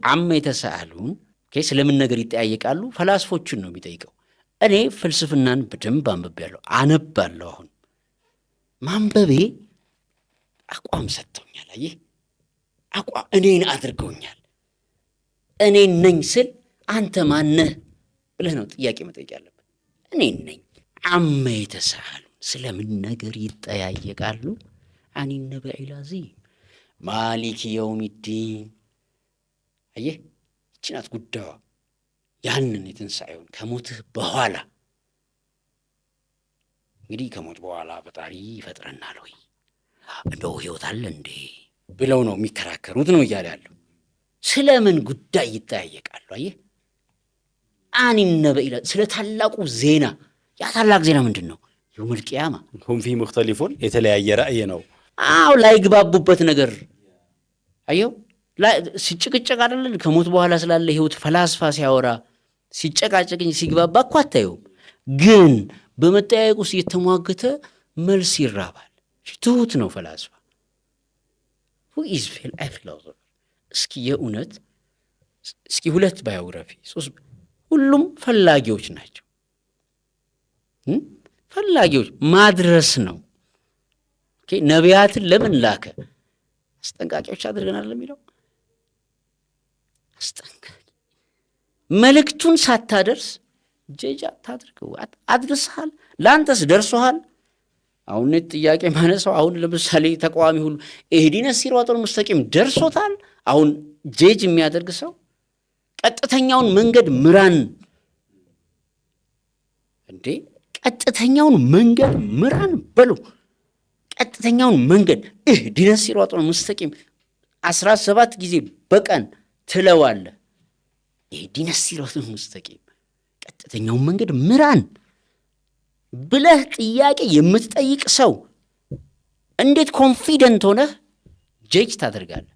አመ የተሳአሉን ስለምን ነገር ይጠያየቃሉ ፈላስፎችን ነው የሚጠይቀው እኔ ፍልስፍናን በደንብ አንብቤያለሁ አነባለሁ አሁን ማንበቤ አቋም ሰጥቶኛል አየህ አቋም እኔን አድርገውኛል እኔ ነኝ ስል አንተ ማን ነህ ብለህ ነው ጥያቄ መጠየቅ ያለበት እኔ ነኝ አመ የተሳአሉን ስለምን ነገር ይጠያየቃሉ አኒ ነብዒል ዓዚም ማሊክ የውሚዲን አየህ ይችናት ጉዳዩ ያንን የትንሣኤውን ከሞትህ በኋላ እንግዲህ ከሞት በኋላ ፈጣሪ ይፈጥረናል ወይ እንደው ህይወት አለ እንዴ ብለው ነው የሚከራከሩት ነው እያለ ያለው ስለምን ጉዳይ ይጠያየቃሉ አየህ አኒ ነብዒል ስለ ታላቁ ዜና ያ ታላቅ ዜና ምንድነው የውመል ቂያማ ሁም ፊ ሙኽተሊፉን የተለያየ ራእይ ነው አው ላይ ግባቡበት ነገር አየው ሲጭቅጭቅ አይደል ከሞት በኋላ ስላለ ህይወት ፈላስፋ ሲያወራ ሲጨቃጨቅኝ ሲግባባ እኮ አታየውም ግን በመጠያየቅ ውስጥ የተሟገተ መልስ ይራባል ትሁት ነው ፈላስፋ who is philosopher እስኪ የእውነት እስኪ ሁለት ባዮግራፊ ሶስት ሁሉም ፈላጊዎች ናቸው ፈላጊዎች ማድረስ ነው ነቢያትን ለምን ላከ አስጠንቃቂዎች አድርገናል ለሚለው አስጠንቃቂ መልእክቱን ሳታደርስ ጀጃ ታድርገው አድርሰሃል ላንተስ ደርሶሃል አሁን ጥያቄ ማነሳው አሁን ለምሳሌ ተቋሚ ሁሉ እህዲነ ሲራጡል ሙስተቂም ደርሶታል አሁን ጀጅ የሚያደርግ ሰው ቀጥተኛውን መንገድ ምራን እንዴ ቀጥተኛውን መንገድ ምራን በሉ ቀጥተኛውን መንገድ እህዲነ ሲራጡል ሙስተቂም 17 ጊዜ በቀን ትለዋለ እህዲነ ሲራጡል ሙስተቂም ቀጥተኛውን መንገድ ምራን ብለህ ጥያቄ የምትጠይቅ ሰው እንዴት ኮንፊደንት ሆነህ ጀጅ ታደርጋለህ